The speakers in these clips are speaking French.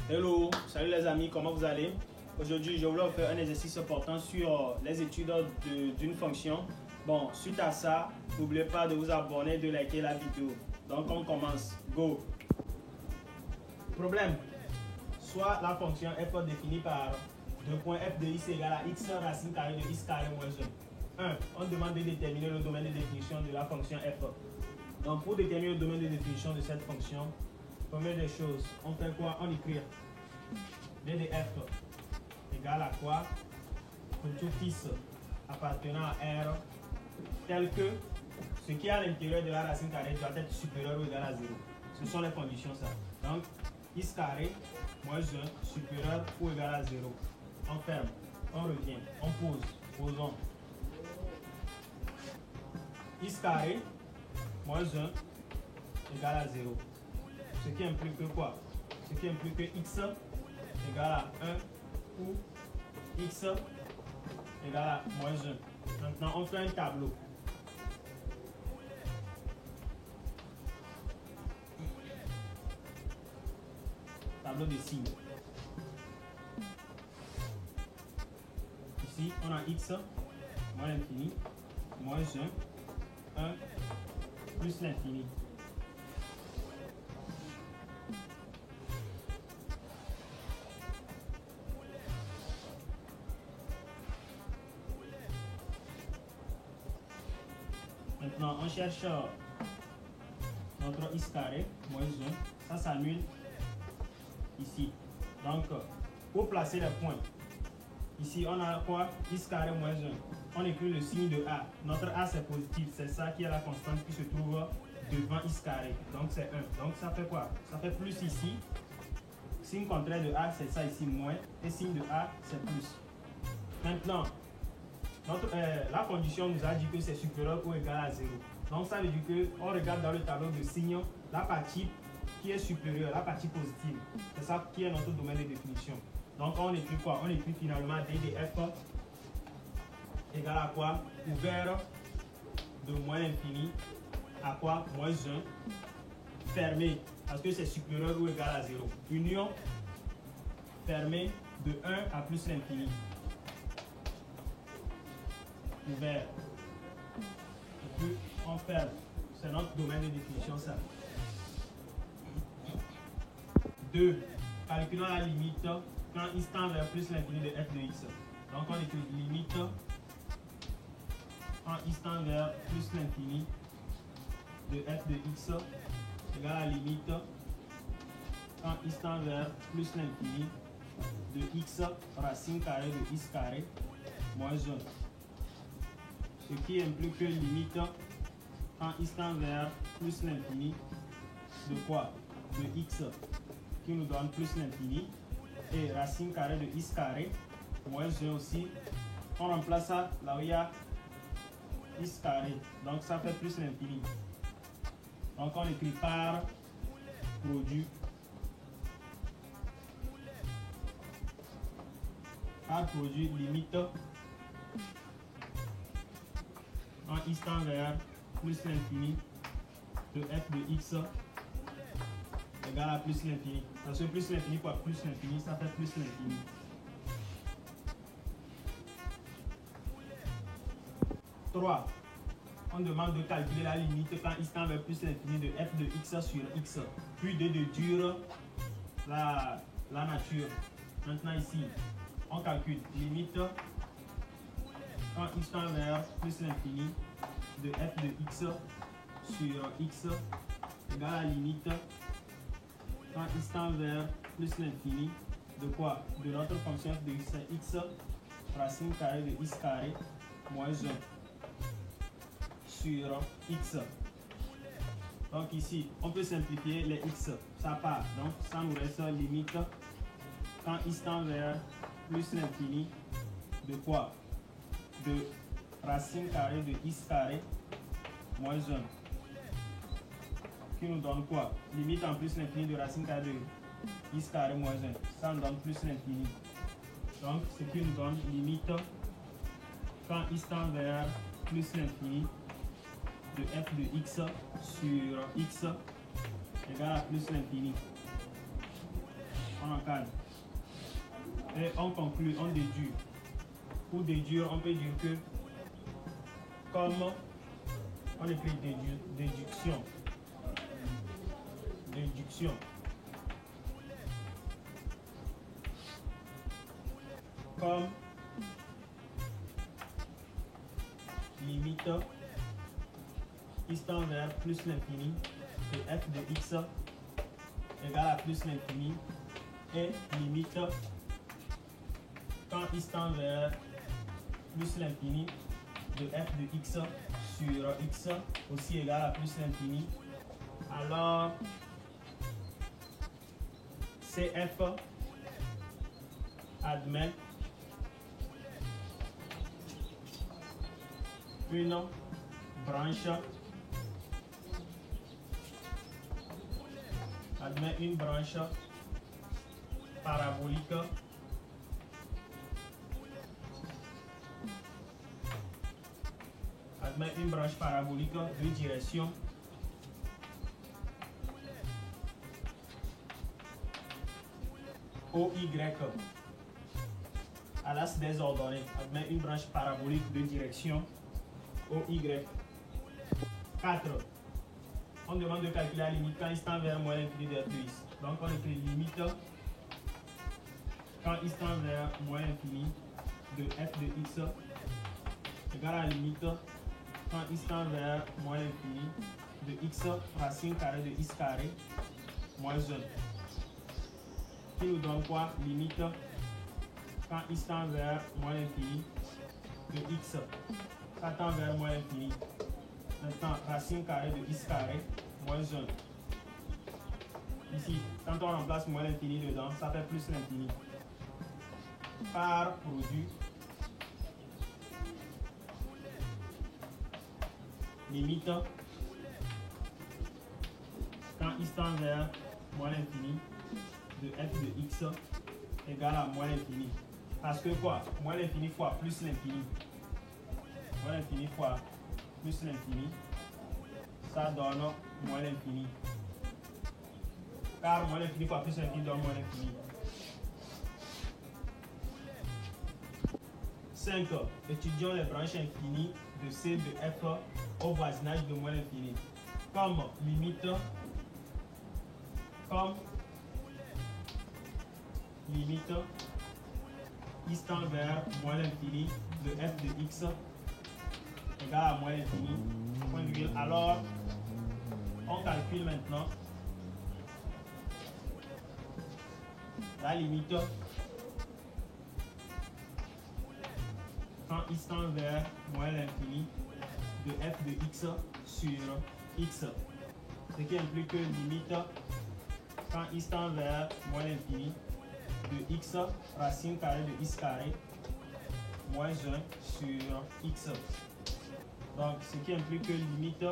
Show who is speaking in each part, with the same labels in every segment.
Speaker 1: Hello, salut les amis, comment vous allez? Aujourd'hui, je voulais vous faire un exercice portant sur les études d'une fonction. Bon, suite à ça, n'oubliez pas de vous abonner et de liker la vidéo. Donc, on commence. Go! Problème. Soit la fonction f définie par 2.f de x égale à x racine carrée de x carré moins 1. 1. On demande de déterminer le domaine de définition de la fonction f. Donc, pour déterminer le domaine de définition de cette fonction, première des choses, on fait quoi? On écrit d de f égale à quoi? Pour tout x appartenant à R, tel que ce qui est à l'intérieur de la racine carrée doit être supérieur ou égal à 0. Ce sont les conditions, ça. Donc, x carré moins 1 supérieur ou égal à 0. On ferme, on revient, on pose, posons. X carré moins 1 égale à 0. Ce qui implique que quoi? Ce qui implique que x égale à 1 ou x égale à moins 1. Maintenant, on fait un tableau. Tableau de signes. Ici, on a x moins l'infini, moins 1 plus l'infini. Maintenant, on cherche notre x carré, moins 1. Ça s'annule ici. Donc, pour placer les points, ici, on a quoi? X carré moins 1. On écrit le signe de A. Notre A, c'est positif. C'est ça qui est la constante qui se trouve devant x carré. Donc, c'est 1. Donc, ça fait quoi? Ça fait plus ici. Signe contraire de A, c'est ça ici, moins. Et signe de A, c'est plus. Maintenant, la condition nous a dit que c'est supérieur ou égal à 0. Donc ça veut dire qu'on regarde dans le tableau de signes la partie qui est supérieure, la partie positive. C'est ça qui est notre domaine de définition. Donc on écrit quoi? On écrit finalement d de f égale à quoi? Ouvert de moins l'infini à quoi? Moins 1. Fermé parce que c'est supérieur ou égal à 0. Union fermé de 1 à plus l'infini. Ouvert. Et puis on ferme. C'est notre domaine de définition, ça. 2. Calculons la limite quand x tend vers plus l'infini de f de x. Donc on écrit limite quand x tend vers plus l'infini de f de x égale à la limite quand x tend vers plus l'infini de x racine carrée de x carré moins 1. Ce qui implique que limite quand x tend vers plus l'infini de quoi? De x qui nous donne plus l'infini et racine carrée de x carré moins 1 aussi. On remplace ça là où il y a x carré. Donc ça fait plus l'infini. Donc on écrit par produit. Par produit limite quand x tend vers plus l'infini de f de x égale à plus l'infini. Parce que plus l'infini fois plus l'infini, ça fait plus l'infini. 3. On demande de calculer la limite quand x tend vers plus l'infini de f de x sur x, puis de déduire la nature. Maintenant ici, on calcule limite quand x tend vers plus l'infini de f de x sur x égale à la limite quand x tend vers plus l'infini de quoi? De notre fonction f de x racine carrée de x carré moins 1 sur x. Donc ici, on peut simplifier les x, ça part. Donc ça nous reste limite quand x tend vers plus l'infini de quoi? De racine carrée de x carré moins 1. Qui nous donne quoi? Limite en plus l'infini de racine carrée de x carré moins 1. Ça nous donne plus l'infini. Donc ce qui nous donne limite quand x tend vers plus l'infini de f de x sur x égale à plus l'infini. on encadre. Et on conclut, on dédure. Pour déduire, on peut dire que comme on écrit déduction. Déduction. Comme limite x tend vers plus l'infini de f de x égale à plus l'infini et limite quand x tend vers plus l'infini de f de x sur x aussi égale à plus l'infini, alors CF admet une branche parabolique de direction OY à l'axe désordonné. Admet une branche parabolique de direction OY. 4. On demande de calculer la limite quand x tend vers moins l'infini de f de x. Donc on écrit limite quand x tend vers moins l'infini de f de x égale à la limite quand x tend vers moins l'infini de x racine carrée de x carré moins 1. Qui nous donne quoi? Limite quand x tend vers moins l'infini de x. Ça tend vers moins l'infini. Maintenant, racine carrée de x carré moins 1. Ici, quand on remplace moins l'infini dedans, ça fait plus l'infini. Par produit, limite quand x tend vers moins l'infini de f de x égale à moins l'infini. Parce que quoi? Moins l'infini fois plus l'infini. Moins l'infini fois plus l'infini, ça donne moins l'infini. Car moins l'infini fois plus l'infini donne moins l'infini. 5. Étudions les branches infinies de C de F au voisinage de moins l'infini. Comme limite x tend vers moins l'infini de f de x égale à moins l'infini, point virgule. Alors, on calcule maintenant la limite quand x tend vers moins l'infini de f de x sur x. Ce qui implique que limite quand x tend vers moins l'infini de x racine carrée de x carré moins 1 sur x. Donc, ce qui implique que limite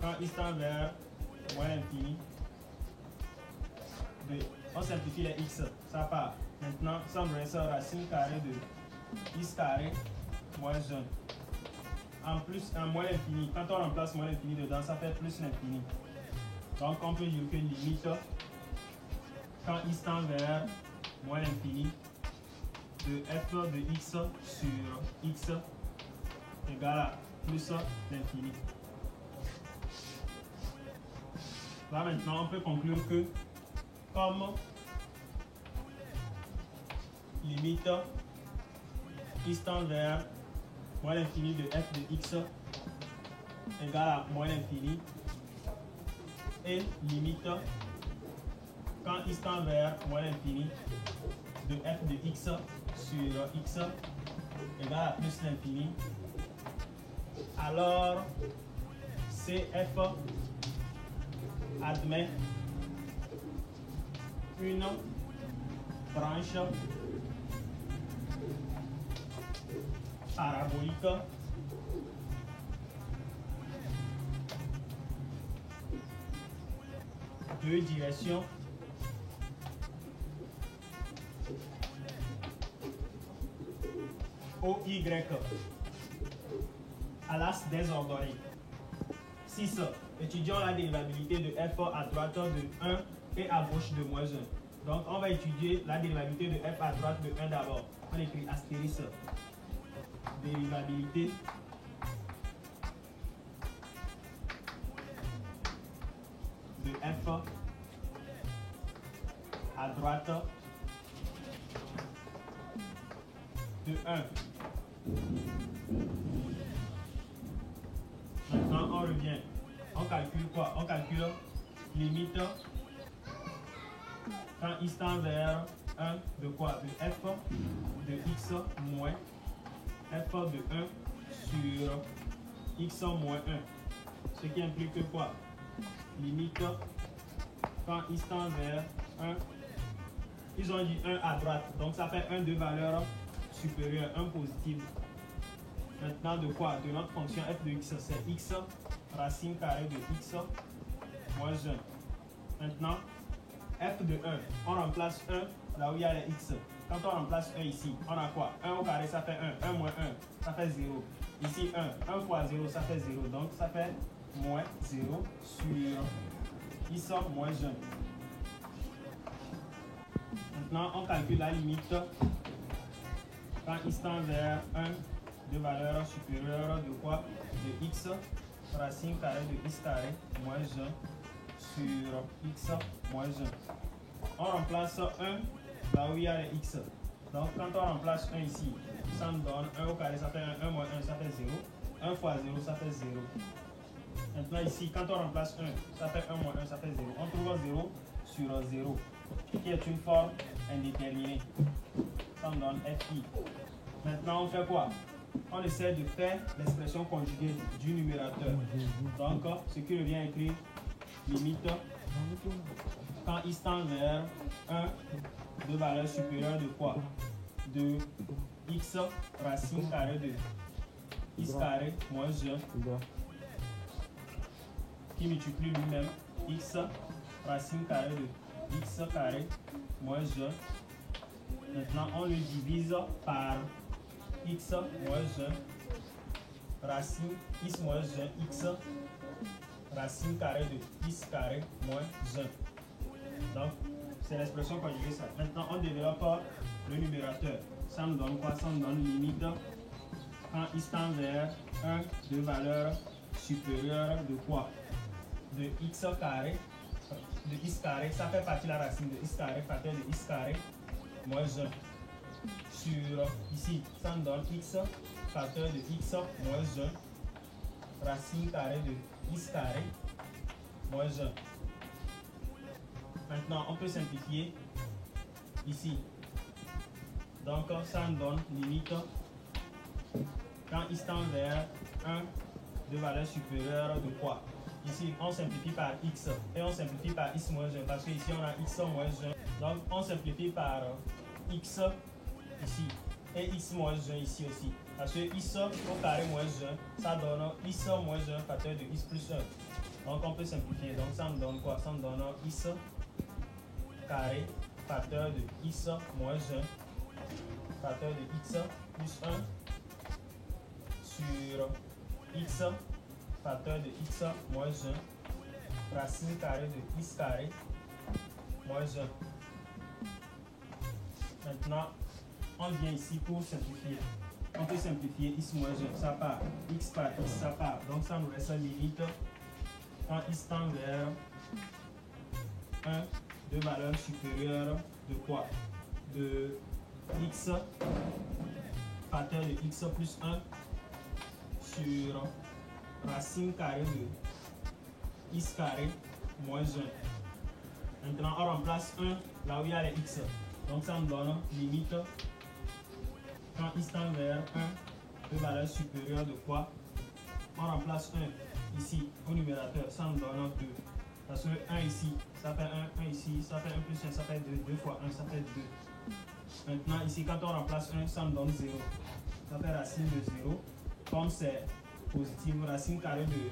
Speaker 1: quand x tend vers moins l'infini de... On simplifie les x, ça part. Maintenant, ça me reste racine carrée de x carré moins 1. En plus, en moins l'infini, quand on remplace moins l'infini dedans, ça fait plus l'infini. Donc, on peut dire que limite quand x tend vers moins l'infini de f de x sur x égale à plus l'infini. Là maintenant, on peut conclure que comme limite x tend vers moins l'infini de f de x égale à moins l'infini et limite quand x tend vers moins l'infini de f de x sur x égale à plus l'infini, alors CF admet une branche parabolique de direction OY à l'axe désordonné. 6. Étudions la dérivabilité de f à droite de 1 et à gauche de moins 1. Donc, on va étudier la dérivabilité de f à droite de 1 d'abord. On écrit astérisque. Dérivabilité de f à droite de 1. Maintenant, on revient. On calcule quoi? On calcule limite quand x tend vers 1 de quoi? De f de x moins f de 1 sur x moins 1. Ce qui implique que quoi? Limite quand x tend vers 1. Ils ont dit 1 à droite. Donc ça fait 1 de valeur supérieure, 1 positive. Maintenant de quoi? De notre fonction f de x, c'est x racine carrée de x moins 1. Maintenant, f de 1, on remplace 1 là où il y a les x. Quand on remplace 1 ici, on a quoi? 1 au carré, ça fait 1. 1 moins 1, ça fait 0. Ici, 1. 1 fois 0, ça fait 0. Donc, ça fait moins 0 sur x moins 1. Maintenant, on calcule la limite quand x tend vers 1 de valeur supérieure de quoi? De x racine carrée de x carré moins 1 sur x moins 1. On remplace 1 là où il y a les x. Donc quand on remplace 1 ici, ça nous donne 1 au carré, ça fait 1, 1 moins 1, ça fait 0. 1 fois 0, ça fait 0. Maintenant ici, quand on remplace 1, ça fait 1 moins 1, ça fait 0. On trouve 0 sur 0, qui est une forme indéterminée. Ça nous donne fi. Maintenant on fait quoi? On essaie de faire l'expression conjuguée du numérateur. Donc, ce qui revient à écrire limite quand x tend vers 1 de valeur supérieure de quoi? De x racine carrée de x carré moins 1 qui multiplie lui-même x racine carrée de x carré moins 1. Maintenant, on le divise par x moins 1 racine x moins 1 x racine carrée de x carré moins 1. Donc, c'est l'expression conjuguée ça. Maintenant, on développe le numérateur. Ça nous donne quoi? Ça nous donne limite quand x tend vers 1 de valeur supérieure de quoi? De x carré. De x carré, ça fait partie de la racine de x carré, facteur de x carré moins 1. Sur ici, ça nous donne x facteur de x moins 1 racine carrée de x carré moins 1. Maintenant, on peut simplifier ici. Donc, ça nous donne limite quand x tend vers 1 de valeur supérieure de quoi? Ici, on simplifie par x et on simplifie par x moins 1 parce que ici, on a x moins 1. Donc, on simplifie par x ici et x moins 1 ici aussi. Parce que x au carré moins 1, ça donne x moins 1 facteur de x plus 1. Donc on peut simplifier. Donc ça nous donne quoi? Ça nous donne x carré facteur de x moins 1 facteur de x plus 1 sur x facteur de x moins 1 racine carrée de x carré moins 1. Maintenant, on vient ici pour simplifier. On peut simplifier x moins 1, ça part. X par x, ça part. Donc ça nous reste limite quand x tend vers 1 de valeur supérieure de quoi? De x facteur de x plus 1 sur racine carrée de x carré moins 1. Maintenant, on remplace 1 là où il y a les x. Donc ça nous donne limite quand x tend vers 1 de valeur supérieure de quoi? On remplace 1 ici au numérateur, ça nous donne 2. Parce que 1 ici, ça fait 1 ici, ça fait 1 plus 1, ça fait 2, 2 fois 1, ça fait 2. Maintenant ici, quand on remplace 1, ça nous donne 0. Ça fait racine de 0. Comme c'est positif, racine carrée de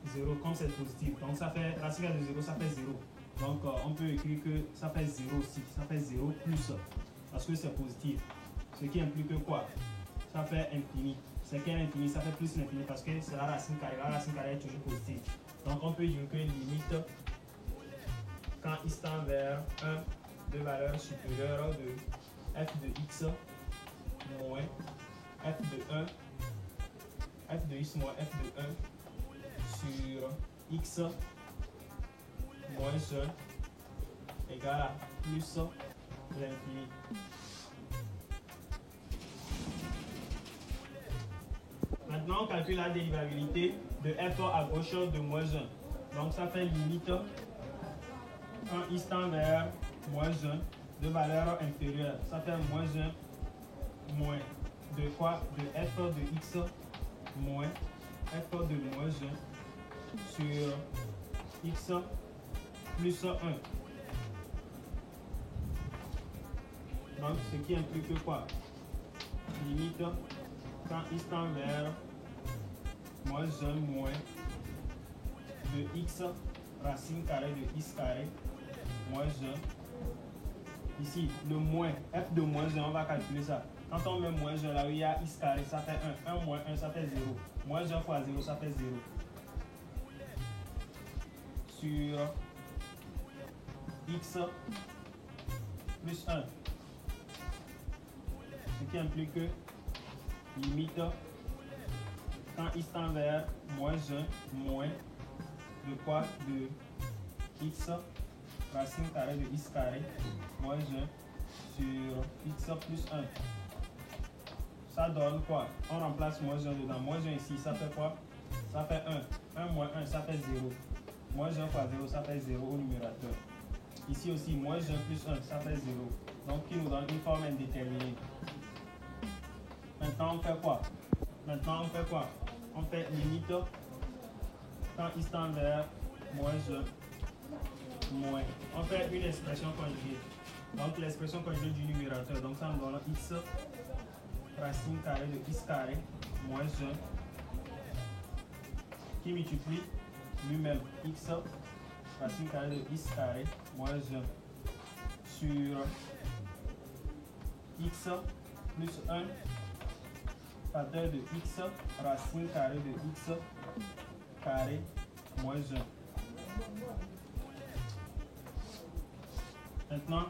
Speaker 1: 0, comme c'est positif. Donc ça fait racine carrée de 0, ça fait 0. Donc on peut écrire que ça fait 0 aussi, ça fait 0 plus, parce que c'est positif. Ce qui implique que quoi? Ça fait infini. C'est qu'un infini, ça fait plus l'infini parce que c'est la racine carrée est toujours positive. Donc on peut dire que limite quand x tend vers 1 de valeur supérieure de f de x moins f de 1, f de x moins f de 1 sur x moins 1 égale à plus l'infini. Maintenant, on calcule la dérivabilité de f à gauche de moins 1. Donc, ça fait limite quand x tend vers moins 1 de valeur inférieure. Ça fait moins 1 moins de quoi? De f de x moins f de moins 1 sur x plus 1. Donc, ce qui implique quoi? Limite quand x tend vers moins 1 moins de x racine carrée de x carré moins 1. Ici, le moins, f de moins 1, on va calculer ça. Quand on met moins 1 là où il y a x carré, ça fait 1. 1 moins 1, ça fait 0. Moins 1 fois 0, ça fait 0. Sur x plus 1. Ce qui implique que limite quand x tend vers moins 1 moins de quoi? De x racine carrée de x carré moins 1 sur x plus 1. Ça donne quoi? On remplace moins 1 dedans. Moins 1 ici, ça fait quoi? Ça fait 1. 1 moins 1, ça fait 0. Moins 1 fois 0, ça fait 0 au numérateur. Ici aussi, moins 1 plus 1, ça fait 0. Donc, qui nous donne une forme indéterminée. Maintenant, on fait quoi? On fait limite quand x tend vers moins 1 moins. On fait une expression conjuguée. Donc, l'expression conjuguée du numérateur. Donc, ça nous donne x racine carrée de x carré moins 1 qui multiplie lui-même x racine carrée de x carré moins 1 sur x plus 1 facteur de x racine carrée de x carré moins 1. Maintenant,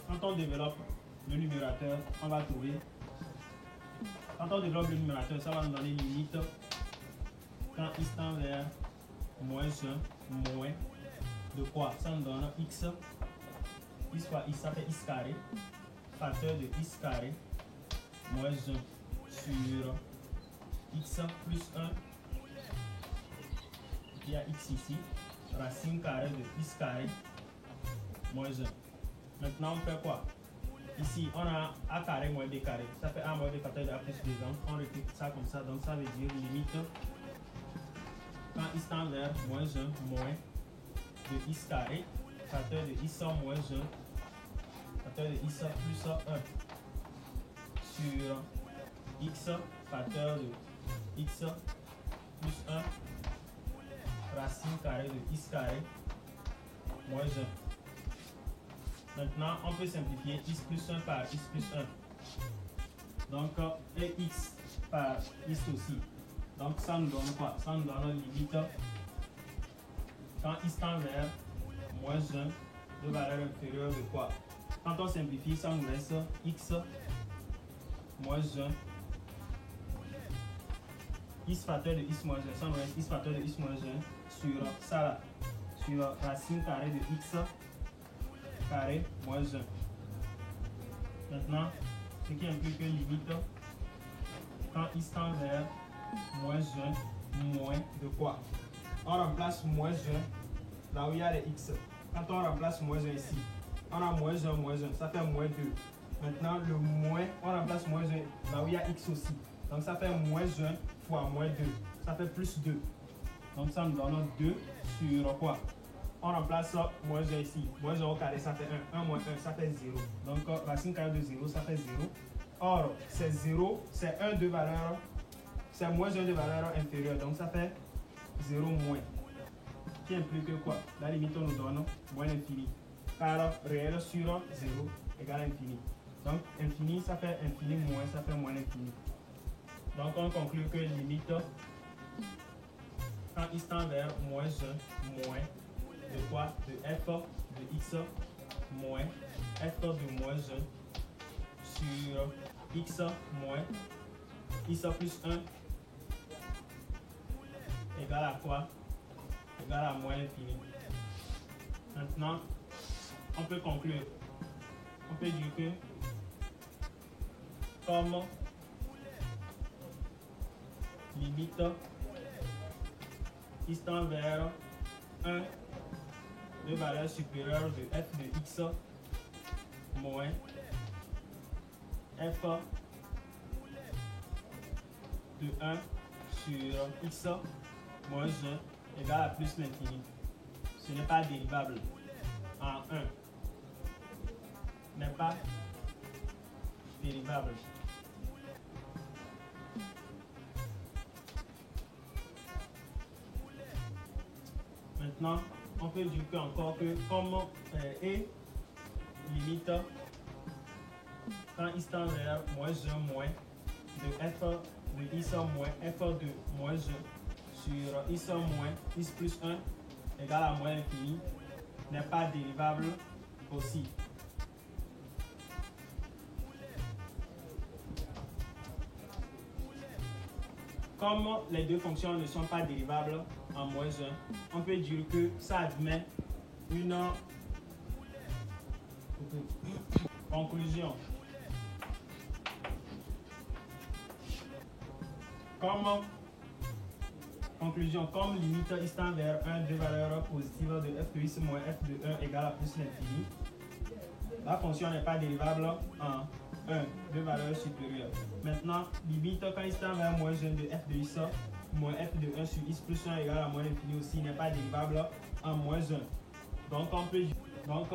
Speaker 1: quand on développe le numérateur, on va trouver. Quand on développe le numérateur, ça va nous donner limite quand x tend vers moins 1 moins de quoi? Ça nous donne x fois x, ça fait x carré facteur de x carré moins 1 sur x plus 1. Il y a x ici, racine carrée de x carré moins 1. Maintenant, on fait quoi? Ici, on a a carré moins b carré. Ça fait a moins b facteur de a plus b. Donc, on réplique ça comme ça. Donc, ça veut dire limite quand x tend vers moins 1 moins de x carré facteur de x moins 1 facteur de x plus 1 sur x facteur de x plus 1 racine carrée de x carré moins 1. Maintenant, on peut simplifier x plus 1 par x plus 1. Donc, et x par x aussi. Donc, ça nous donne quoi? Ça nous donne limite quand x tend vers moins 1 de valeur inférieure de quoi? Quand on simplifie, ça nous laisse x moins 1 x facteur de x moins 1. Ça nous laisse x facteur de x moins 1 sur ça là, sur racine carrée de x carré moins 1. Maintenant, ce qui implique que limite quand x tend vers moins 1 moins de quoi? On remplace moins 1 là où il y a les x. Quand on remplace moins 1 ici, on a moins 1, ça fait moins 2. Maintenant, le moins, on remplace moins 1 là où il y a x aussi. Donc, ça fait moins 1 fois moins 2. Ça fait plus 2. Donc, ça nous donne 2 sur quoi? On remplace moins 1 ici. Moins 1 au carré, ça fait 1. 1 moins 1, ça fait 0. Donc, racine carrée de 0, ça fait 0. Or, c'est 0, c'est 1 de valeur, c'est moins 1 de valeur inférieure. Donc, ça fait 0 moins. Qui implique quoi? La limite, on nous donne moins l'infini. Car réel sur 0 égale infini. Donc, infini, ça fait infini moins, ça fait moins l'infini. Donc, on conclut que limite, quand x tend vers moins 1 moins de quoi? De f de x moins f de moins 1 sur x moins x plus 1 égale à quoi? Égale à moins l'infini. Maintenant, on peut conclure. On peut dire que comme limite x tend vers 1 de valeur supérieure de f de x moins f de 1 sur x moins 1 égale à plus l'infini. Ce n'est pas dérivable en 1. N'est pas dérivable. Maintenant, on peut dire encore que comme et limite quand x tend vers moins 1 moins de f de x moins f de moins 1 sur x moins x plus 1 égale à moins l'infini n'est pas dérivable aussi. Comme les deux fonctions ne sont pas dérivables en moins 1, on peut dire que ça admet une conclusion. Comme limite x tend vers 1 de valeur positive de f de x moins f de 1 égale à plus l'infini, la fonction n'est pas dérivable en 1 de valeur supérieure. Maintenant, limite quand x tend vers moins 1 de f de x moins f de 1 sur x plus 1 égale à moins l'infini aussi n'est pas dérivable en moins 1. Donc, on peut comme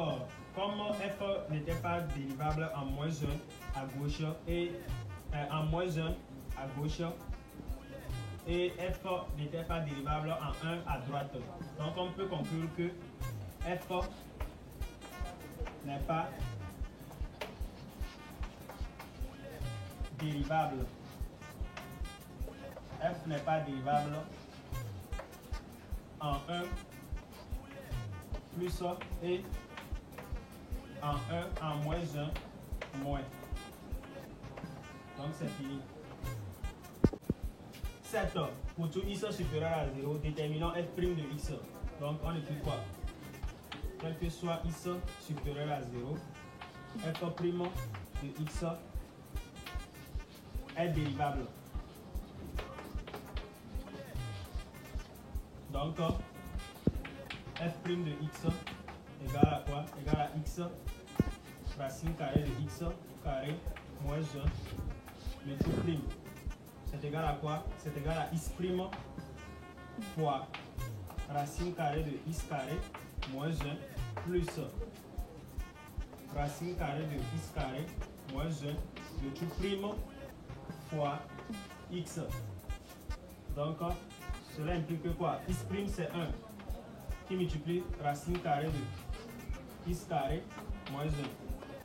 Speaker 1: f n'était pas dérivable en moins 1 à gauche et en moins 1 à gauche et f n'était pas dérivable en 1 à droite. Donc on peut conclure que f n'est pas dérivable. F n'est pas dérivable en 1 plus et en 1 en moins 1 moins. Donc c'est fini. 7. Pour tout x supérieur à 0, déterminons f' de x. Donc on écrit quoi? Quel que soit x supérieur à 0, f' de x est dérivable. Donc f' de x égale à quoi? Égale à x racine carrée de x carré moins 1 le tout prime. C'est égal à quoi? C'est égal à x' fois racine carrée de x carré moins 1 plus racine carrée de x carré moins 1 le tout prime fois x. Donc cela implique quoi? X' c'est 1 qui multiplie racine carrée de x carré moins 1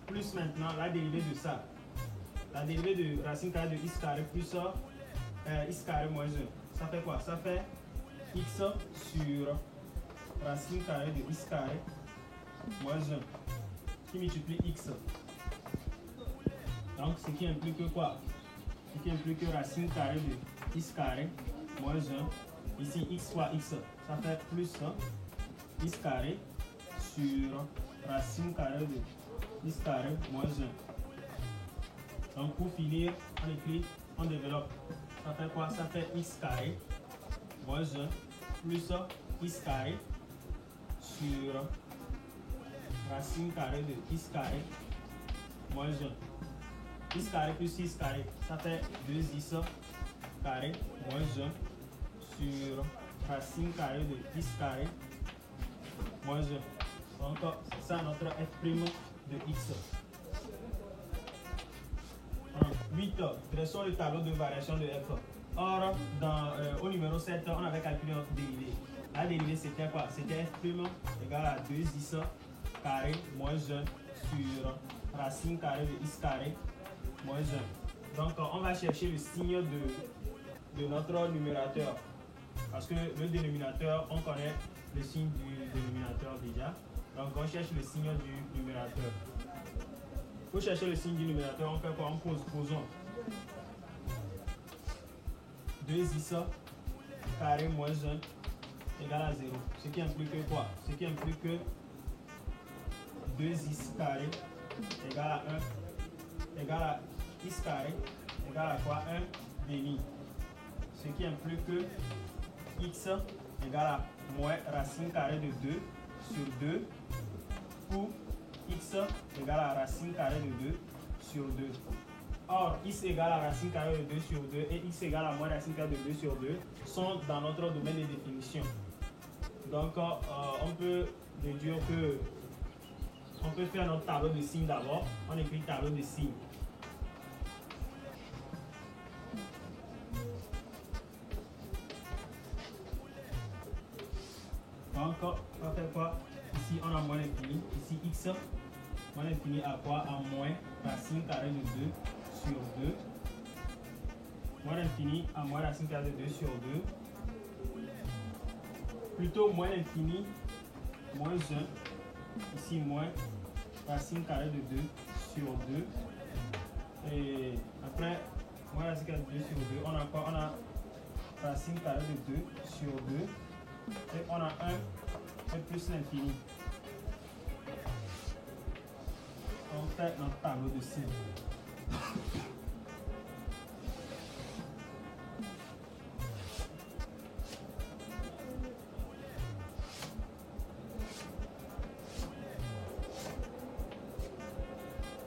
Speaker 1: plus maintenant la dérivée de ça. La dérivée de racine carrée de x carré plus x carré moins 1. Ça fait quoi? Ça fait x sur racine carrée de x carré moins 1 qui multiplie x. Donc ce qui implique quoi? Ce qui implique racine carrée de x carré moins 1. Ici x fois x, ça fait plus x carré sur racine carrée de x carré moins 1. Donc pour finir, on écrit, on développe. Ça fait quoi? Ça fait x carré moins 1 plus x carré sur racine carrée de x carré moins 1. X carré plus x carré, ça fait 2x carré moins 1 sur racine carrée de x carré moins 1. Donc c'est ça notre f' de x. 8. Dressons le tableau de variation de f. Or, au numéro 7, on avait calculé notre dérivée. La dérivée, c'était quoi? C'était f' égale à 2x carré moins 1 sur racine carrée de x carré moins 1. Donc, on va chercher le signe de notre numérateur. Parce que le dénominateur, on connaît le signe du dénominateur déjà. Donc on cherche le signe du numérateur. Pour chercher le signe du numérateur, on fait quoi? On posons 2x carré moins 1 égale à 0. Ce qui implique que quoi? Ce qui implique que 2x carré égale à 1 égale à x carré égale à quoi? 1 demi. Ce qui implique que x égale à moins racine carrée de 2 sur 2 pour x égale à racine carrée de 2 sur 2. Or, x égale à racine carrée de 2 sur 2 et x égale à moins racine carrée de 2 sur 2 sont dans notre domaine de définition. Donc, on peut déduire que on peut faire notre tableau de signes d'abord. On écrit tableau de signes. Donc, on va faire quoi? Ici, on a moins l'infini. Ici, x, moins l'infini à quoi? À moins racine carrée de 2 sur 2. Moins l'infini à moins racine carrée de 2 sur 2. Plutôt moins l'infini, moins 1. Ici, moins racine carrée de 2 sur 2. Et après, moins racine carrée de 2 sur 2, on a quoi? On a racine carrée de 2 sur 2. Et on a 1 et plus l'infini. On fait notre tableau de signes.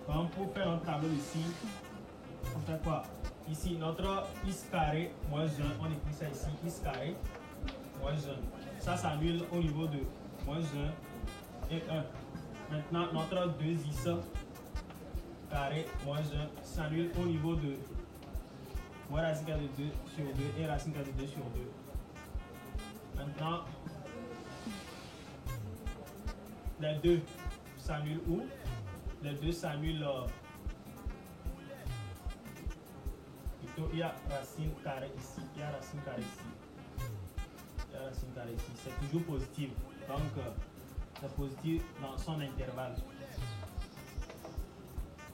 Speaker 1: Donc pour faire notre tableau de signes, on fait quoi? Ici, notre x carré moins 1, on écrit ça ici, x carré moins 1. Ça s'annule au niveau de moins 1 et 1. Maintenant, notre 2x carré moins 1 s'annule au niveau de moins racine carrée de 2 sur 2 et racine carrée de 2 sur 2. Maintenant, les deux s'annulent où? Les deux s'annulent. Plutôt, il y a racine carrée ici, il y a racine carrée ici. Il y a racine carrée ici. C'est toujours positif. Donc, c'est positif dans son intervalle.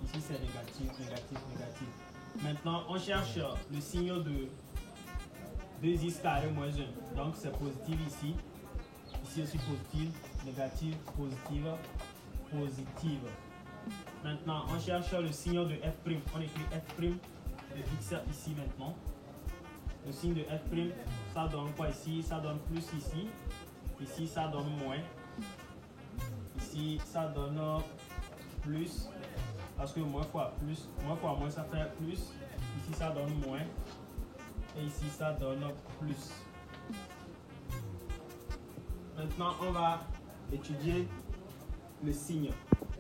Speaker 1: Ici, c'est négatif, négatif, négatif. Maintenant, on cherche le signe de 2x carré moins 1. Donc, c'est positif ici. Ici aussi positif, négatif, positive, positive. Maintenant, on cherche le signe de f'. On écrit f' de x ici maintenant. Le signe de f', ça donne quoi ici? Ça donne plus ici. Ici, ça donne moins. Ici, ça donne plus. Parce que moins fois plus, moins fois moins, ça fait plus. Ici, ça donne moins. Et ici, ça donne plus. Maintenant, on va étudier le signe.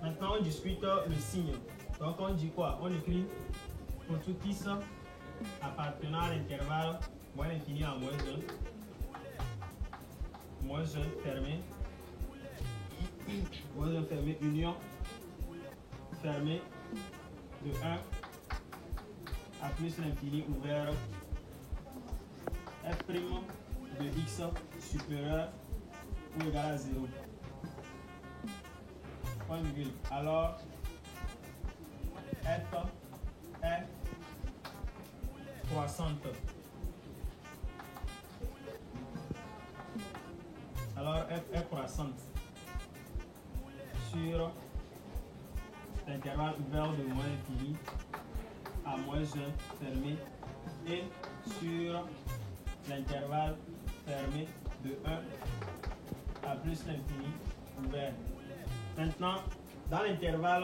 Speaker 1: Maintenant, on discute le signe. Donc, on dit quoi? On écrit pour tout x appartenant à l'intervalle moins l'infini à moins 1. Moins 1 fermé. Moins 1 fermé, union fermé de 1 à plus l'infini ouvert f' de x supérieur ou égal à 0. Point virgule. Alors, f est croissante. Alors, f est croissante sur l'intervalle ouvert de moins l'infini à moins 1 fermé et sur l'intervalle fermé de 1 à plus l'infini ouvert. Maintenant, dans l'intervalle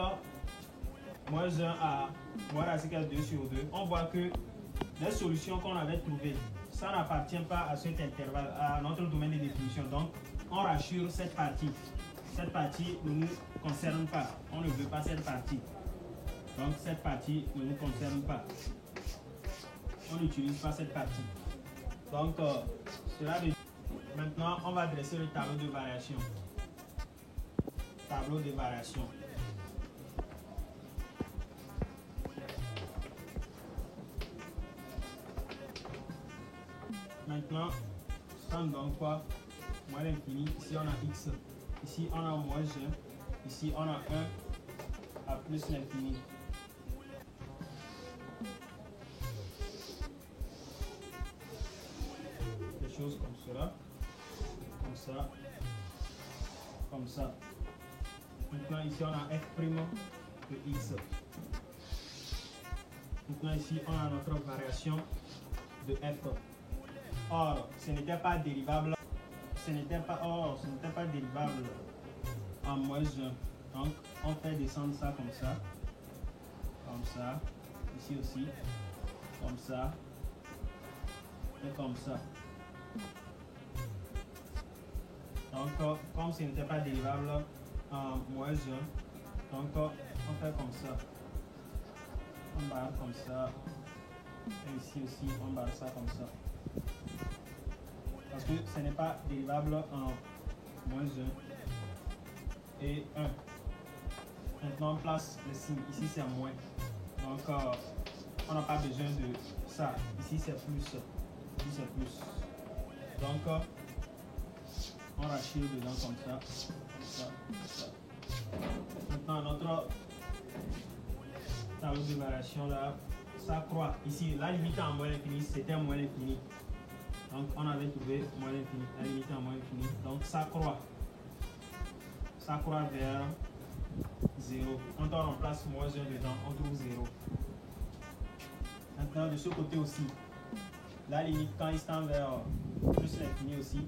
Speaker 1: moins 1 à moins racine carrée de 2 sur 2, on voit que les solutions qu'on avait trouvées, ça n'appartient pas à cet intervalle, à notre domaine de définition. Donc, on rassure cette partie. Cette partie ne nous concerne pas. On ne veut pas cette partie. Donc, cette partie ne nous concerne pas. On n'utilise pas cette partie. Donc, maintenant, on va dresser le tableau de variation. Tableau de variation. Maintenant, Ça nous donne quoi? Moins l'infini. Ici, on a x. Ici, on a moins 1. Ici, on a 1 à plus l'infini. Des choses comme cela. Comme ça. Comme ça. Maintenant, ici, on a f' de x. Maintenant, ici, on a notre variation de f. Or, ce n'était pas dérivable. Ce n'était pas dérivable en moins 1. Donc, on fait descendre ça comme ça. Comme ça. Ici aussi. Comme ça. Et comme ça. Donc, comme ce n'était pas dérivable en moins 1, donc on fait comme ça. On barre comme ça. Et ici aussi, on barre ça comme ça. Parce que ce n'est pas dérivable en moins 1 et 1. Maintenant, on place le signe. Ici, c'est moins. Donc, on n'a pas besoin de ça. Ici, c'est plus. Ici, c'est plus. Donc, on rachète dedans comme ça. Comme ça, comme ça. Maintenant, notre tableau de variation là, ça croît. Ici, la limite en moins l'infini, c'était moins l'infini. Donc, on avait trouvé moins l'infini, la limite en moins l'infini. Donc, ça croît. Ça croît vers 0. Quand on remplace moins 1 dedans, on trouve 0. Maintenant, de ce côté aussi, la limite, quand il tend vers plus l'infini aussi,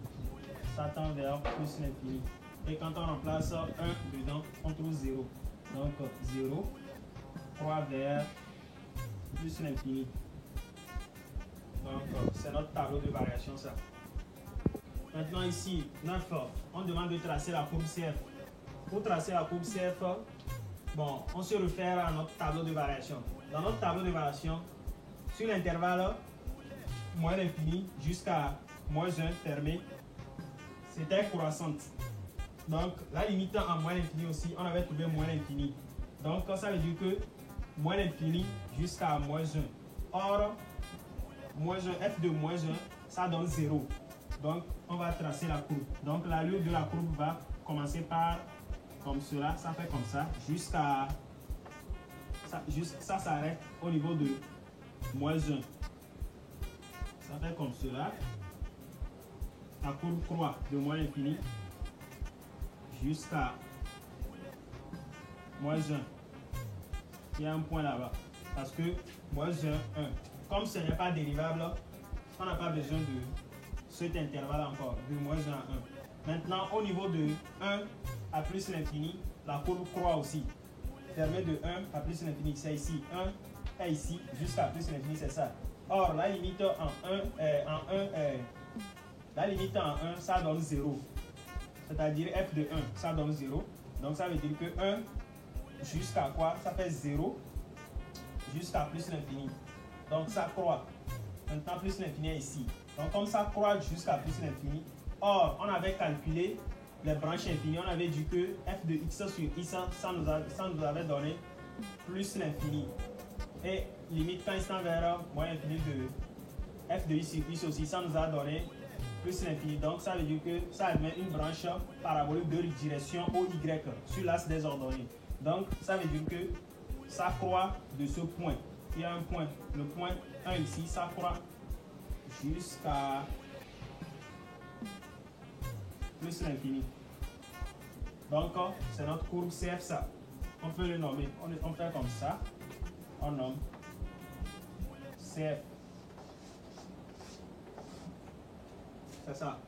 Speaker 1: ça tend vers plus l'infini. Et quand on remplace 1 dedans, on trouve 0. Donc, 0 croît vers plus l'infini. Donc, c'est notre tableau de variation, ça. Maintenant, ici, 9, on demande de tracer la courbe CF. Pour tracer la courbe CF, bon, on se réfère à notre tableau de variation. Dans notre tableau de variation, sur l'intervalle moins l'infini jusqu'à moins 1 fermé, c'était croissante. Donc, la limite en moins l'infini aussi, on avait trouvé moins l'infini. Donc, ça veut dire que moins l'infini jusqu'à moins 1. Or, moins 1, f de moins 1, ça donne 0. Donc, on va tracer la courbe. Donc, l'allure de la courbe va commencer par comme cela, ça fait comme ça, jusqu'à ça s'arrête au niveau de moins 1. Ça fait comme cela. La courbe croît de moins l'infini jusqu'à moins 1. Il y a un point là-bas. Parce que moins 1, 1. Comme ce n'est pas dérivable, on n'a pas besoin de cet intervalle encore, de moins 1 à 1. Maintenant, au niveau de 1 à plus l'infini, la courbe croît aussi. Fermée de 1 à plus l'infini, c'est ici. 1 est ici, jusqu'à plus l'infini, c'est ça. Or, la limite en 1, ça donne 0. C'est-à-dire f de 1, ça donne 0. Donc, ça veut dire que 1 jusqu'à quoi? Ça fait 0 jusqu'à plus l'infini. Donc, ça croît. Maintenant, plus l'infini est ici. Donc, comme ça croît jusqu'à plus l'infini. Or, on avait calculé les branches infinies. On avait dit que f de x sur i, ça nous avait donné plus l'infini. Et limite, quand il tend vers moins l'infini de f de i sur i aussi, ça nous a donné plus l'infini. Donc, ça veut dire que ça admet une branche parabolique de direction OY sur l'axe des ordonnées. Donc, ça veut dire que ça croît de ce point. Il y a un point, le point 1 ici, ça croît jusqu'à plus l'infini. Donc, c'est notre courbe CF, ça. On peut le nommer. On fait comme ça. On nomme CF. C'est ça.